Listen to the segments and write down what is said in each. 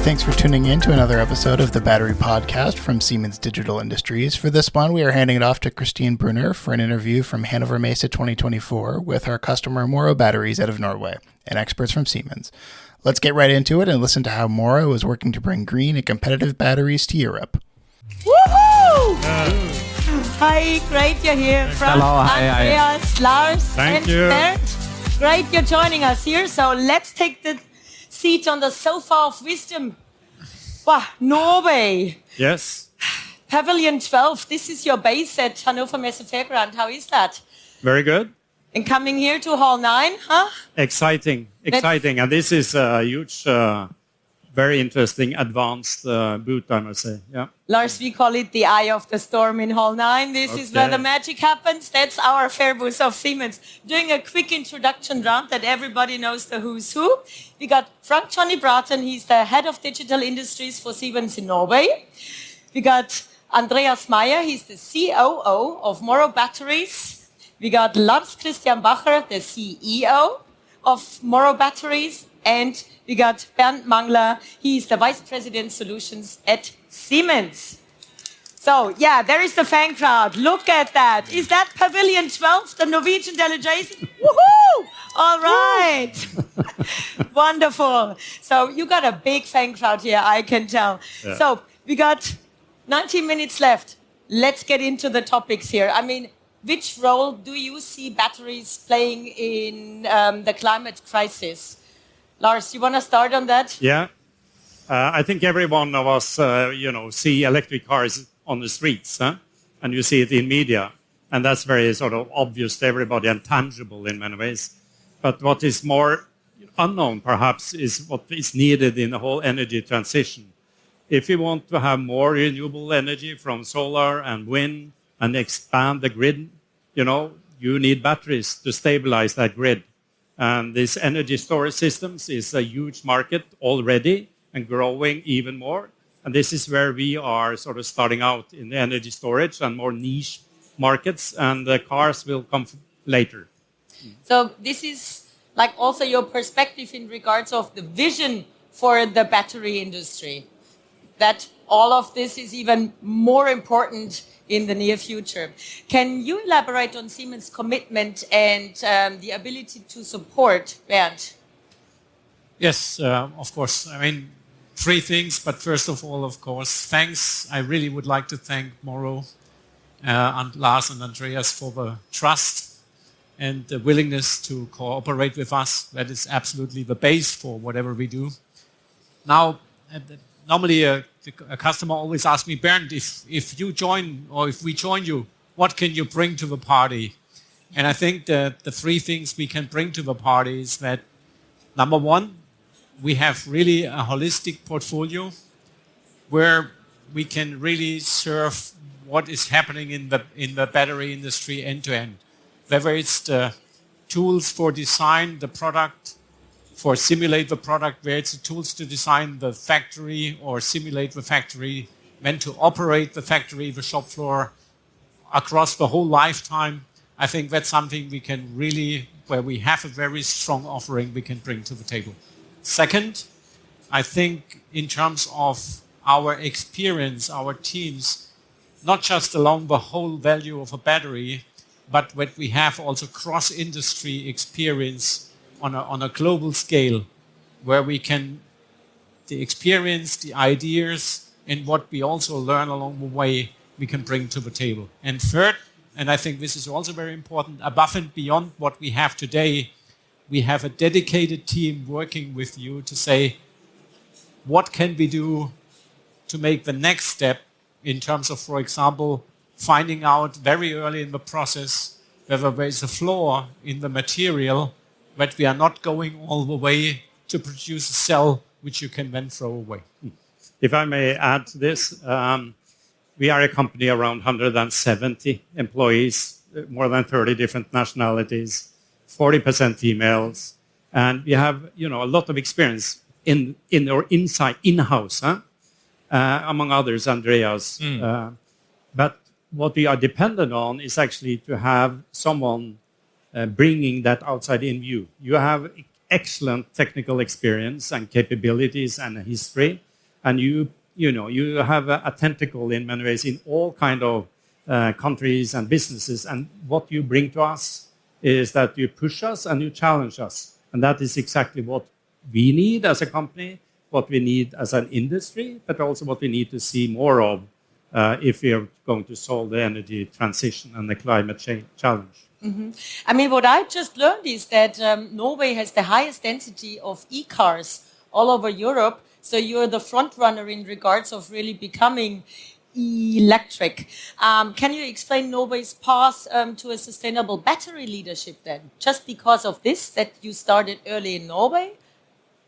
Thanks for tuning in to another episode of the Battery Podcast from Siemens Digital Industries. For this one, we are handing it off to Christine Brunner for an interview from Hannover Messe 2024 with our customer Morrow Batteries out of Norway and experts from Siemens. Let's get right into it and listen to how Morrow is working to bring green and competitive batteries to Europe. Woohoo! Hi, great you're here from Andreas, Lars, and Bernd. Great you're joining us here. So let's take the seat on the sofa of wisdom. Wow, Norway. Yes. Pavilion 12. This is your base at Hannover Messe Fairground. How is that? Very good. And coming here to Hall 9, huh? Exciting. And this is a huge, very interesting, advanced booth, I must say. Yeah. Lars, we call it the eye of the storm in Hall 9. This is where the magic happens. That's our fair booth of Siemens. Doing a quick introduction round that everybody knows the who's who. We got Johnny Bråthen. He's the head of digital industries for Siemens in Norway. We got Andreas Maier. He's the COO of Morrow Batteries. We got Lars Christian Bacher, the CEO of Morrow Batteries. And we got Bernd Mangler. He's the Vice President Solutions at Siemens. So, yeah, there is the fan crowd. Look at that. Is that Pavilion 12, the Norwegian delegation? Woohoo! All right. Wonderful. So you got a big fan crowd here, I can tell. Yeah. So we got 19 minutes left. Let's get into the topics here. I mean, which role do you see batteries playing in the climate crisis? Lars, you want to start on that? Yeah. I think every one of us, see electric cars on the streets, huh? And you see it in media. And that's very sort of obvious to everybody and tangible in many ways. But what is more unknown, perhaps, is what is needed in the whole energy transition. If you want to have more renewable energy from solar and wind and expand the grid, you need batteries to stabilize that grid. And this energy storage systems is a huge market already and growing even more. And this is where we are sort of starting out in the energy storage and more niche markets, and the cars will come later. So this is like also your perspective in regards of the vision for the battery industry, that all of this is even more important in the near future. Can you elaborate on Siemens' commitment and the ability to support, Bernd? Yes, of course. I mean, three things, but first of all, of course, thanks. I really would like to thank Morrow and Lars and Andreas for the trust and the willingness to cooperate with us. That is absolutely the base for whatever we do. Now, normally a customer always asks me, Bernd, if you join or if we join you, what can you bring to the party? And I think the three things we can bring to the party is that, number one, we have really a holistic portfolio where we can really serve what is happening in the battery industry end to end. Whether it's the tools for design the product, for simulate the product, where it's the tools to design the factory or simulate the factory, when to operate the factory, the shop floor, across the whole lifetime. I think that's something we can really, where we have a very strong offering we can bring to the table. Second, I think in terms of our experience, our teams, not just along the whole value of a battery, but what we have also cross-industry experience on a global scale, where we can, the experience, the ideas, and what we also learn along the way, we can bring to the table. And third, and I think this is also very important, above and beyond what we have today, we have a dedicated team working with you to say, what can we do to make the next step in terms of, for example, finding out very early in the process whether there is a flaw in the material, but we are not going all the way to produce a cell which you can then throw away. If I may add to this, we are a company around 170 employees, more than 30 different nationalities, 40% females, and we have a lot of experience in or inside in-house, among others, Andreas. But what we are dependent on is actually to have someone bringing that outside in view. You have excellent technical experience and capabilities and history, and you have a tentacle in many ways in all kind of countries and businesses. And what you bring to us is that you push us and you challenge us. And that is exactly what we need as a company, what we need as an industry, but also what we need to see more of if we are going to solve the energy transition and the climate change challenge. Mm-hmm. I mean, what I just learned is that Norway has the highest density of e-cars all over Europe. So you're the front runner in regards of really becoming electric. Can you explain Norway's path to a sustainable battery leadership then? Just because of this, that you started early in Norway?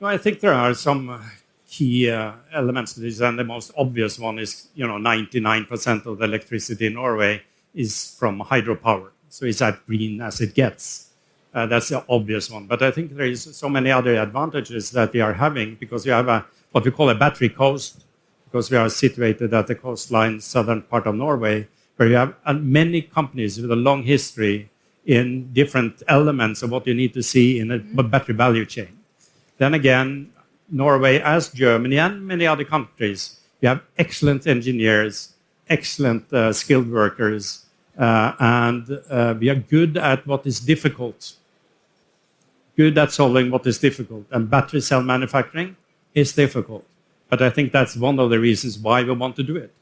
No, I think there are some key elements to this, and the most obvious one is, 99% of the electricity in Norway is from hydropower. So it's as green as it gets. That's the obvious one. But I think there is so many other advantages that we are having because we have what we call a battery coast, because we are situated at the coastline, southern part of Norway, where you have many companies with a long history in different elements of what you need to see in a battery value chain. Then again, Norway, as Germany and many other countries, we have excellent engineers, excellent skilled workers, and we are good at what is difficult, good at solving what is difficult. And battery cell manufacturing is difficult. But I think that's one of the reasons why we want to do it.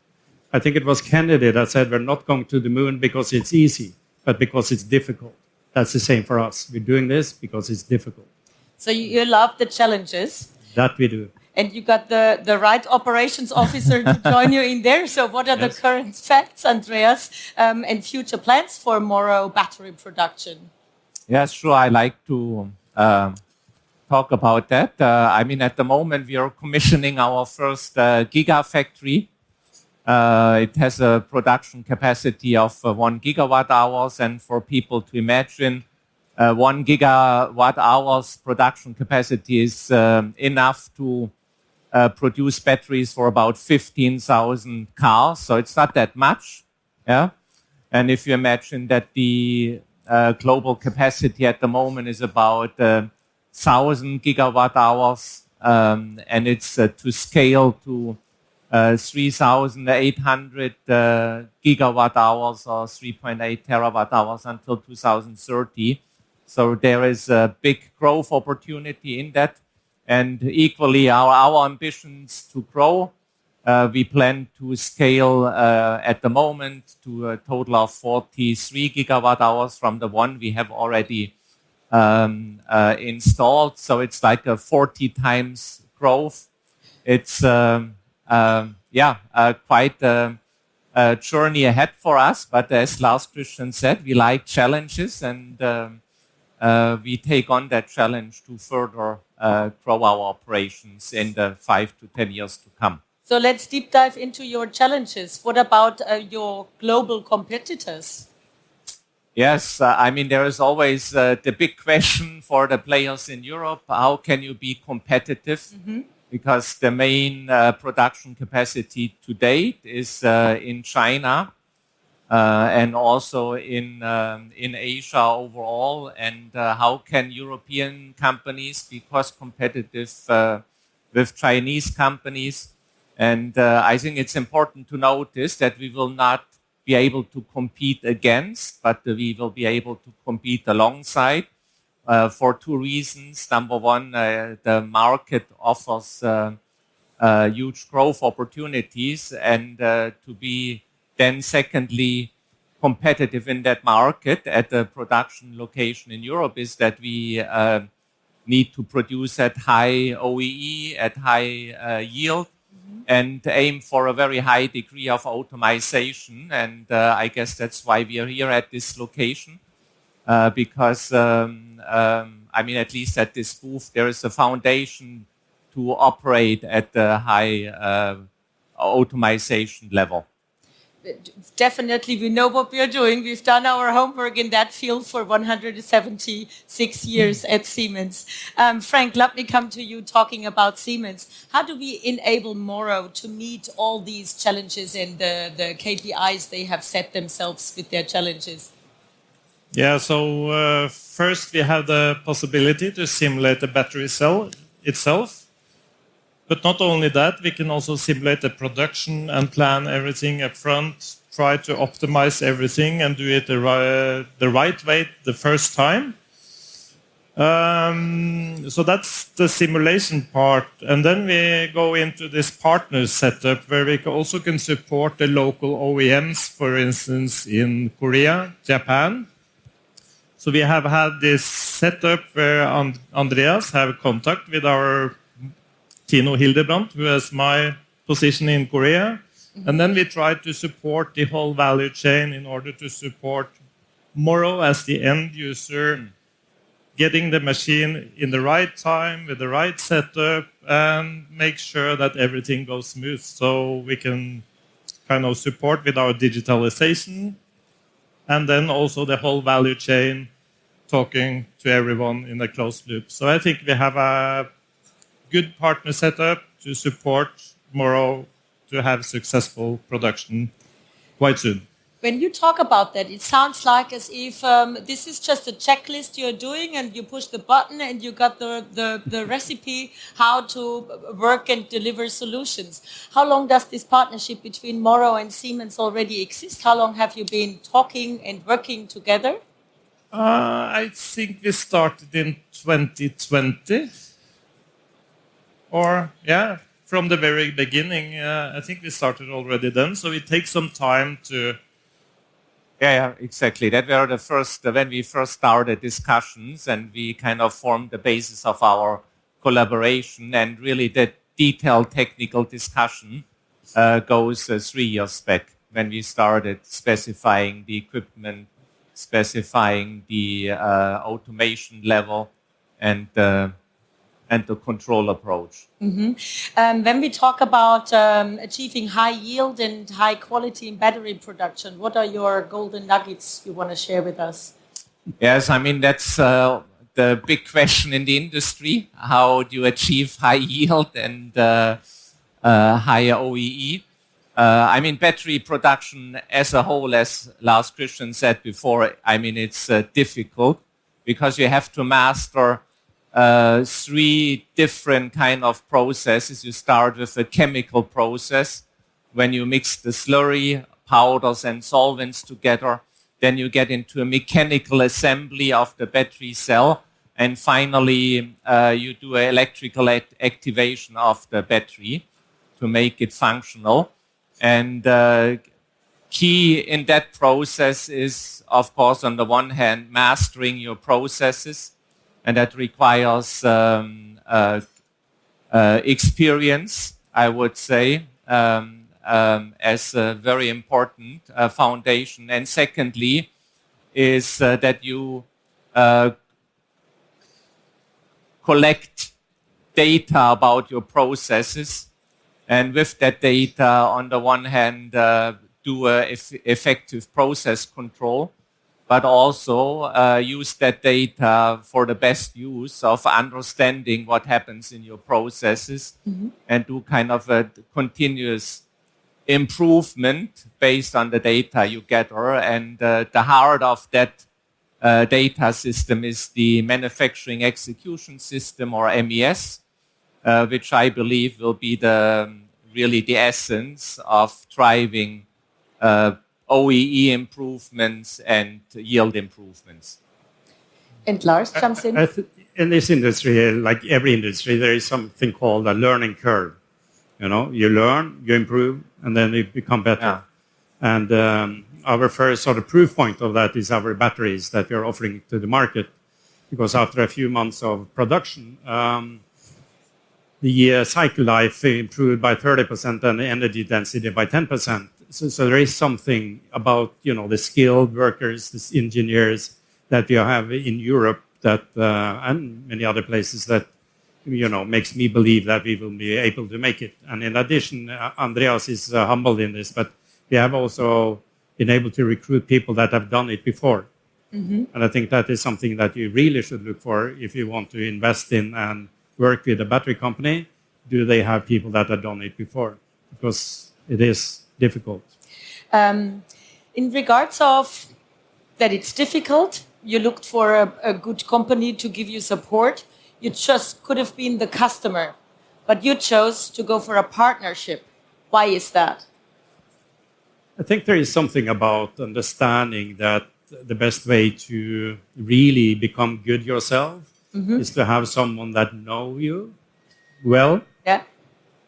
I think it was Kennedy that said we're not going to the moon because it's easy, but because it's difficult. That's the same for us. We're doing this because it's difficult. So you love the challenges. That we do. And you got the right operations officer to join you in there. So what are the current facts, Andreas, and future plans for Morrow battery production? Yes, sure. I like to talk about that. At the moment, we are commissioning our first gigafactory. It has a production capacity of 1 gigawatt hours. And for people to imagine, 1 gigawatt hours production capacity is enough to produce batteries for about 15,000 cars. So it's not that much. Yeah. And if you imagine that the global capacity at the moment is about 1,000 gigawatt hours, and it's to scale to 3,800 gigawatt hours or 3.8 terawatt hours until 2030. So there is a big growth opportunity in that. And equally, our ambitions to grow, we plan to scale at the moment to a total of 43 gigawatt hours from the one we have already installed. So it's like a 40 times growth. It's quite a journey ahead for us. But as Lars Christian said, we like challenges, and we take on that challenge to further grow our operations in the 5 to 10 years to come. So let's deep dive into your challenges. What about your global competitors? Yes, there is always the big question for the players in Europe. How can you be competitive? Mm-hmm. Because the main production capacity to date is in China and also in Asia overall. And how can European companies be cost competitive with Chinese companies? And I think it's important to notice that we will not be able to compete against, but we will be able to compete alongside for two reasons. Number one, the market offers huge growth opportunities, and to be then secondly competitive in that market at the production location in Europe is that we need to produce at high OEE, at high yield, and aim for a very high degree of automation. And I guess that's why we are here at this location, because, at least at this booth, there is a foundation to operate at the high automation level. Definitely, we know what we are doing. We've done our homework in that field for 176 years at Siemens. Frank, let me come to you talking about Siemens. How do we enable Morrow to meet all these challenges and the KPIs they have set themselves with their challenges? Yeah, so first we have the possibility to simulate the battery cell itself. But not only that, we can also simulate the production and plan everything up front, try to optimize everything and do it the right way the first time. So that's the simulation part. And then we go into this partner setup where we also can support the local OEMs, for instance, in Korea, Japan. So we have had this setup where Andreas have contact with our Tino Hildebrandt, who has my position in Korea. And then we try to support the whole value chain in order to support Morrow as the end user, getting the machine in the right time with the right setup and make sure that everything goes smooth. So we can kind of support with our digitalization and then also the whole value chain, talking to everyone in a closed loop. So I think we have a good partner setup to support Morrow to have successful production quite soon. When you talk about that, it sounds like as if this is just a checklist you're doing and you push the button and you got the recipe how to work and deliver solutions. How long does this partnership between Morrow and Siemens already exist? How long have you been talking and working together? I think we started in 2020. From the very beginning. I think we started already then. So it takes some time to... Yeah, exactly. That were the first, when we first started discussions and we kind of formed the basis of our collaboration, and really the detailed technical discussion goes 3 years back when we started specifying the equipment, specifying the automation level and the control approach. Mm-hmm. When we talk about achieving high yield and high quality in battery production, what are your golden nuggets you want to share with us? Yes, I mean, that's the big question in the industry. How do you achieve high yield and higher OEE? I mean, battery production as a whole, as Lars Christian said before, I mean, it's difficult because you have to master 3 different kind of processes. You start with a chemical process when you mix the slurry, powders and solvents together. Then you get into a mechanical assembly of the battery cell. And finally, you do an electrical activation of the battery to make it functional. And key in that process is, of course, on the one hand, mastering your processes. And that requires experience, I would say, as a very important foundation. And secondly, is that you collect data about your processes. And with that data, on the one hand, do effective process control, but also use that data for the best use of understanding what happens in your processes, and do kind of a continuous improvement based on the data you gather. And the heart of that data system is the manufacturing execution system, or MES, which I believe will be really the essence of driving OEE improvements and yield improvements. And Lars jumps in. In this industry, like every industry, there is something called a learning curve. You know, you learn, you improve, and then you become better. Yeah. And our first sort of proof point of that is our batteries that we are offering to the market. Because after a few months of production, the cycle life improved by 30% and the energy density by 10%. So there is something about, you know, the skilled workers, the engineers that we have in Europe that and many other places that, you know, makes me believe that we will be able to make it. And in addition, Andreas is humbled in this, but we have also been able to recruit people that have done it before. And I think that is something that you really should look for if you want to invest in and work with a battery company. Do they have people that have done it before? Because it is difficult. In regards of that it's difficult, you looked for a good company to give you support. You just could have been the customer but you chose to go for a partnership. Why is that? I think there is something about understanding that the best way to really become good yourself is to have someone that know you well, Yeah.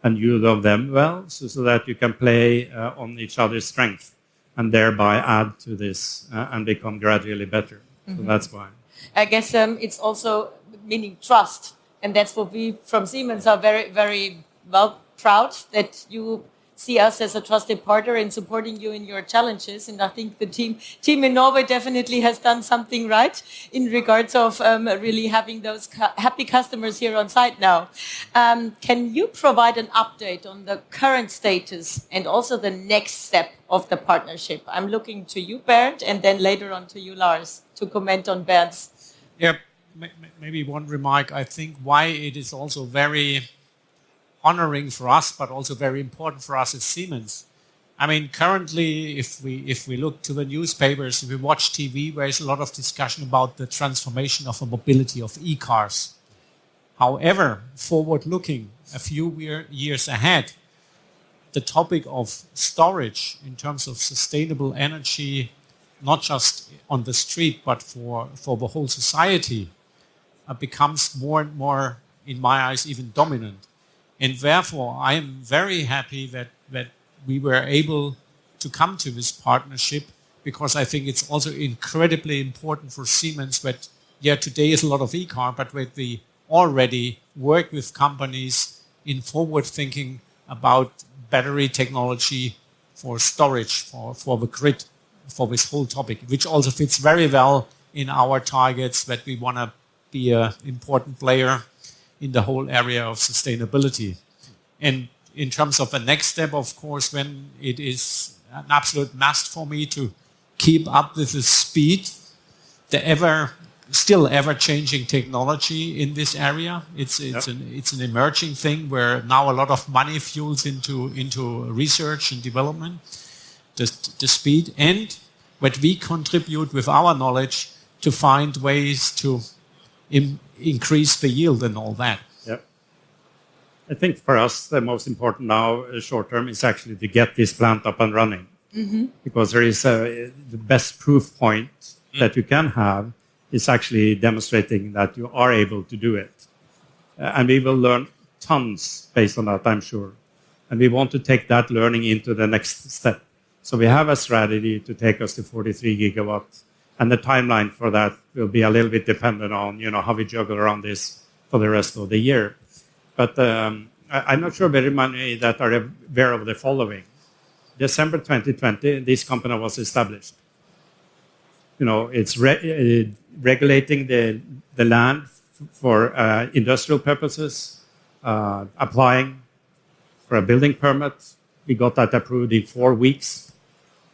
and you love them well, so that you can play on each other's strength and thereby add to this and become gradually better. So that's why. I guess it's also meaning trust. And that's what we from Siemens are very, very well proud that you see us as a trusted partner in supporting you in your challenges. And I think the team in Norway definitely has done something right in regards of really having those happy customers here on site now. Can you provide an update on the current status and also the next step of the partnership? I'm looking to you, Bernd, and then later on to you, Lars, to comment on Bernd's. Yeah, maybe one remark. I think why it is also very honoring for us, but also very important for us as Siemens. I mean, currently, if we look to the newspapers, if we watch TV, there is a lot of discussion about the transformation of the mobility of e-cars. However, forward-looking, a few years ahead, the topic of storage in terms of sustainable energy, not just on the street, but for the whole society, becomes more and more, in my eyes, even dominant. And therefore, I am very happy that we were able to come to this partnership, because I think it's also incredibly important for Siemens that, today is a lot of e-car, but that we already work with companies in forward thinking about battery technology for storage, for the grid, for this whole topic, which also fits very well in our targets that we want to be an important player in the whole area of sustainability. And in terms of the next step, of course, when it is an absolute must for me to keep up with the speed, the still ever-changing technology in this area. It's an emerging thing where now a lot of money fuels into research and development, the speed, and what we contribute with our knowledge to find ways to increase the yield and all that. Yeah. I think for us, the most important now, short term, is actually to get this plant up and running. Because there is the best proof point that you can have is actually demonstrating that you are able to do it. And we will learn tons based on that, I'm sure. And we want to take that learning into the next step. So we have a strategy to take us to 43 gigawatts. And the timeline for that will be a little bit dependent on, how we juggle around this for the rest of the year. But I'm not sure very many that are aware of the following. December 2020, this company was established. It's regulating the land for industrial purposes, applying for a building permit. We got that approved in 4 weeks.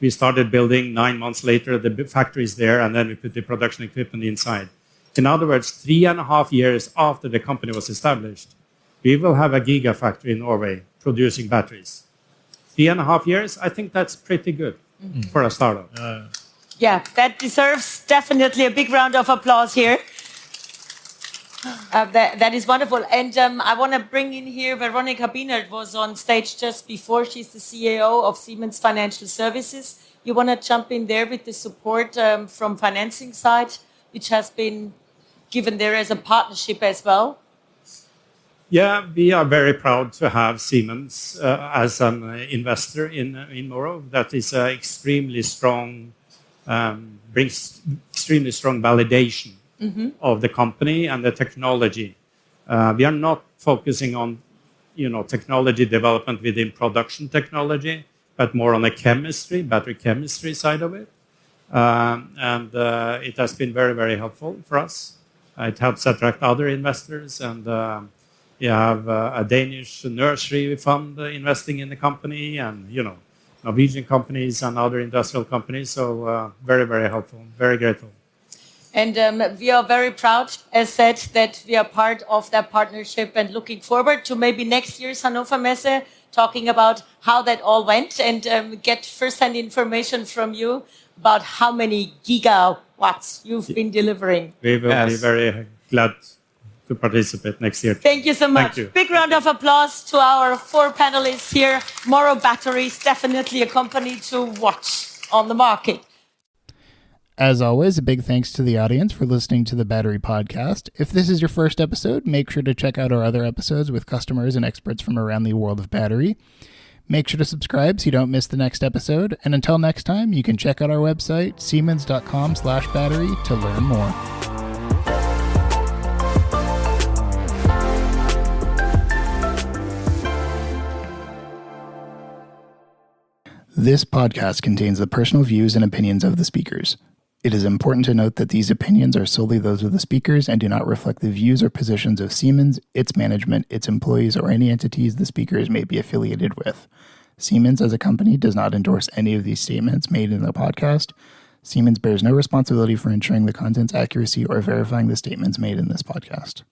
We started building 9 months later. The factory is there, and then we put the production equipment inside. In other words, 3.5 years after the company was established, we will have a gigafactory in Norway producing batteries. 3.5 years, I think that's pretty good for a startup. Yeah, that deserves definitely a big round of applause here. That is wonderful. And I want to bring in here Veronika Bienert, was on stage just before. She's the CEO of Siemens Financial Services. You want to jump in there with the support from financing side, which has been given there as a partnership as well? Yeah, we are very proud to have Siemens as an investor in Morrow. That is extremely strong, brings extremely strong validation of the company and the technology. We are not focusing on, technology development within production technology, but more on the chemistry, battery chemistry side of it. And it has been very, very helpful for us. It helps attract other investors, and we have a Danish nursery fund investing in the company, and Norwegian companies and other industrial companies. So very, very helpful, very grateful. And we are very proud, as said, that we are part of that partnership and looking forward to maybe next year's Hannover Messe, talking about how that all went and get first-hand information from you about how many gigawatts you've been delivering. We will be very glad to participate next year. Thank you so much. You. Big round of applause to our 4 panelists here. Morrow Batteries, definitely a company to watch on the market. As always, a big thanks to the audience for listening to the Battery Podcast. If this is your first episode, make sure to check out our other episodes with customers and experts from around the world of battery. Make sure to subscribe so you don't miss the next episode. And until next time, you can check out our website, siemens.com/battery, to learn more. This podcast contains the personal views and opinions of the speakers. It is important to note that these opinions are solely those of the speakers and do not reflect the views or positions of Siemens, its management, its employees, or any entities the speakers may be affiliated with. Siemens as a company does not endorse any of these statements made in the podcast. Siemens bears no responsibility for ensuring the content's accuracy or verifying the statements made in this podcast.